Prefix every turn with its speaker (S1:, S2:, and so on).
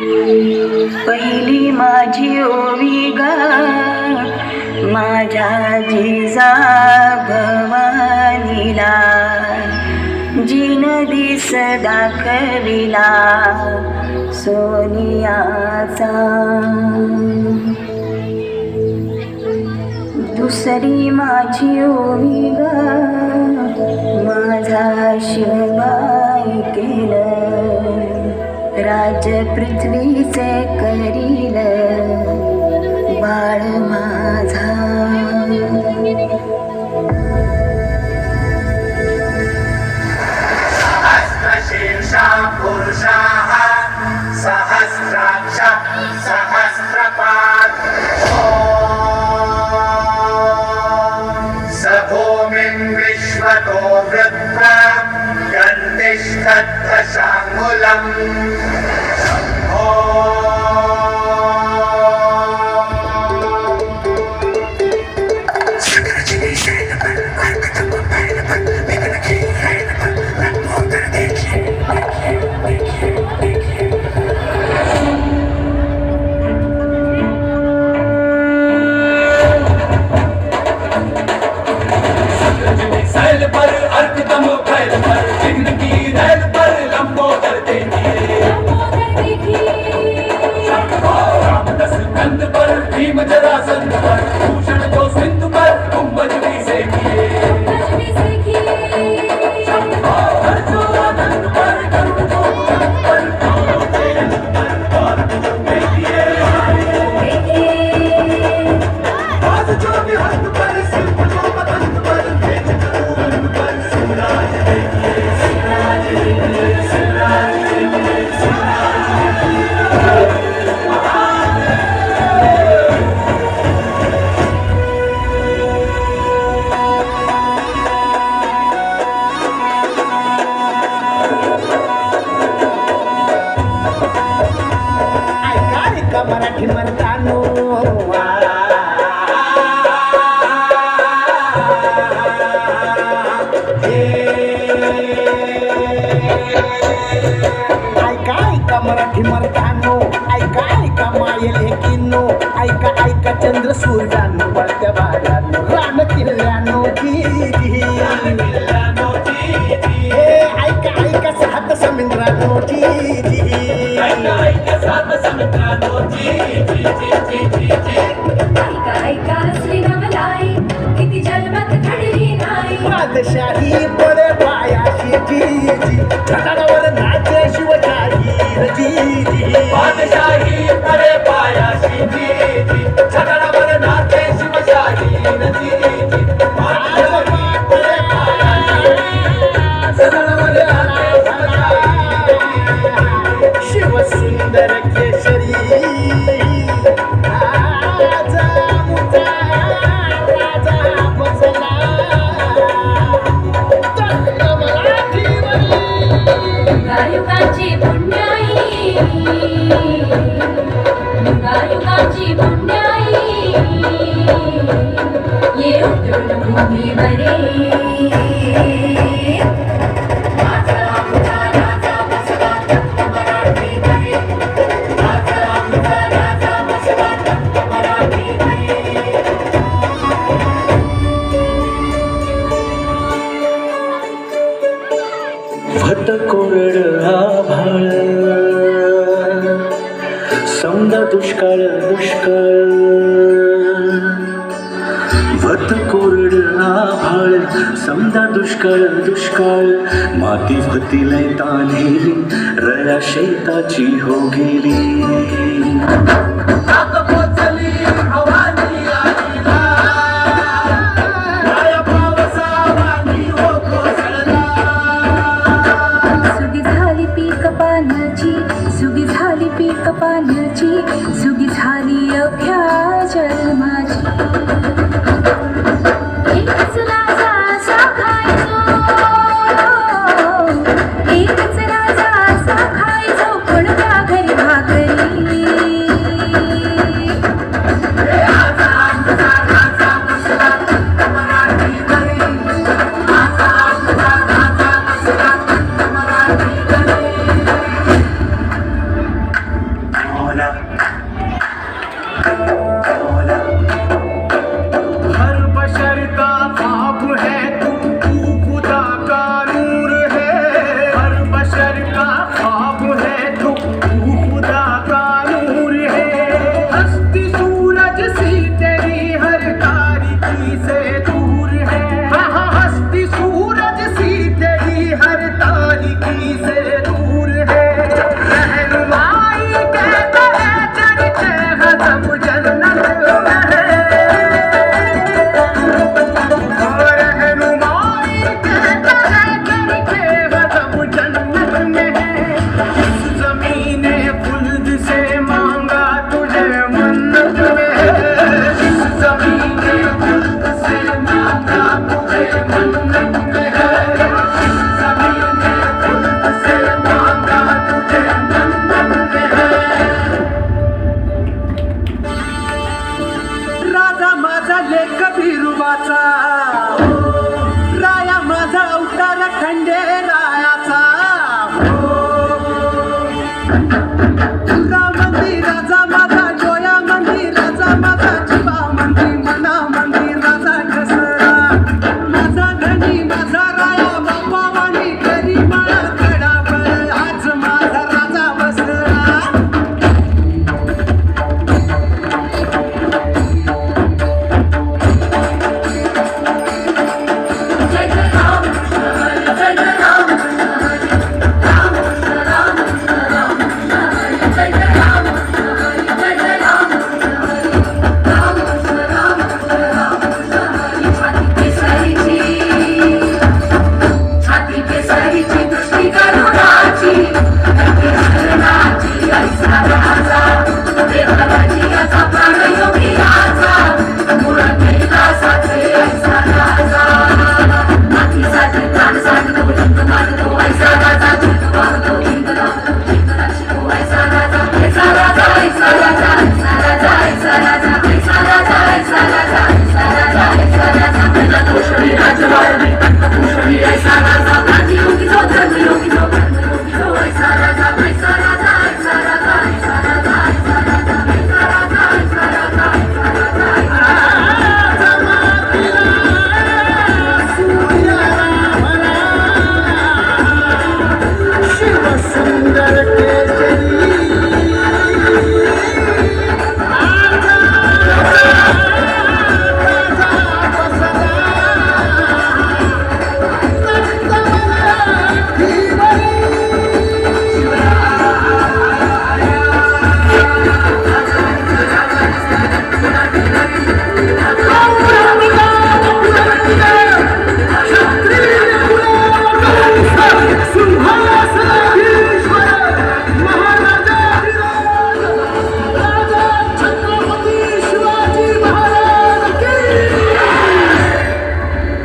S1: पहिली माझी ओवी गा माझ्या जिजा भवानीला, जिन दिस दाखविला सोनियाचा. दुसरी माझी ओवी गा माझा शिवबाई केलं, राज पृथ्वीचे करील बाळ माझा.
S2: सहस्रशीर्षा पुरुषाः सहस्राक्ष सहस्रपात्. स भूमिं विश्वतो वृत्वा गन्तिष्ठद्दशाङ्गुलम्.
S3: सैल पर अर्पितम फैल पर विघ्न की रैल पर लंबोदर देखिए. रामदस कंद पर भीम जरासंध पर भूषण जो सिंधु पर कुंभज भी सेकिए. अर्जुन आनंद पर गरुड़ जो उड़न पर कौरव के अंत पर भारत जो देखिए. आज जो निहंत पर सिंह जो मदंत पर तेज करूरंग पर सिमराज देखिए. सिमराज देखिए, सिमराज देखिए, सिमराज देखिए.
S4: ऐका मराठी म्हणतानो, ऐका मराठी म्हणतानो, ऐका मायल एकीनो, ऐका चंद्र सूर्यानो, बळत्या बाजानो, रान किल्ल्यानो जी. ऐका सात समुद्रानो जी.
S3: सात समुद्रानो जी.
S5: ऐका श्रीरामलाई किती जन्मात घडली नाही.
S4: बादशाही बरे पायाशी जी. छटावर नाचे शिवशाही जी.
S3: बादशाही परे पायाशी जी. छटावर नाचे शिवशाही जी. बादशाही परे पायाशी छटावर नाचे शिवशाही.
S4: शिव सुंदर केशरी राजा मुचा राजा बसला.
S5: युगायुगाची पुण्याई, युगायुगाची पुण्याई ये उतरून भूमीवरे.
S6: भट कोरड आभाळ समजा दुष्काळ दुष्काळ. भट कोरड आभाळ समजा दुष्काळ दुष्काळ. माती भतीलय तान्हेली रया शेताची हो गेली.
S5: सुगी झाली पीक पाण्याची, सुगी झाली अभ्या जन्माची. एकच राजा असा खायचो, एकच राजा असा खायचो, कोणत्या घरी भाकरी.
S6: मौला मौला
S3: हर बशर का ख्वाब है तू खुदा का नूर है हर बशर का ख्वाब है तू खुदा का नूर है हस्ती सूरज सी तेरी हर तारीकी से दूर है हाँ हस्ती सूरज सी तेरी हर तारीकी से दूर है रहनुमाई कहता है चढ़ते हजम जन्नत में रहनुमाई कहता है चढ़ते हजम जन्नत में इस ज़मीने खुल्द से मांगा तुझे मन्नत में इस ज़मीने खुल्द से मांगा तुझे मन्नत में इस ज़मीने खुल्द से मांगा तुझे मन्नत में राजा माझा लेख बिरुवाचा राया माझा अवतार खंडेरायाचा राम मंदिराचा माझा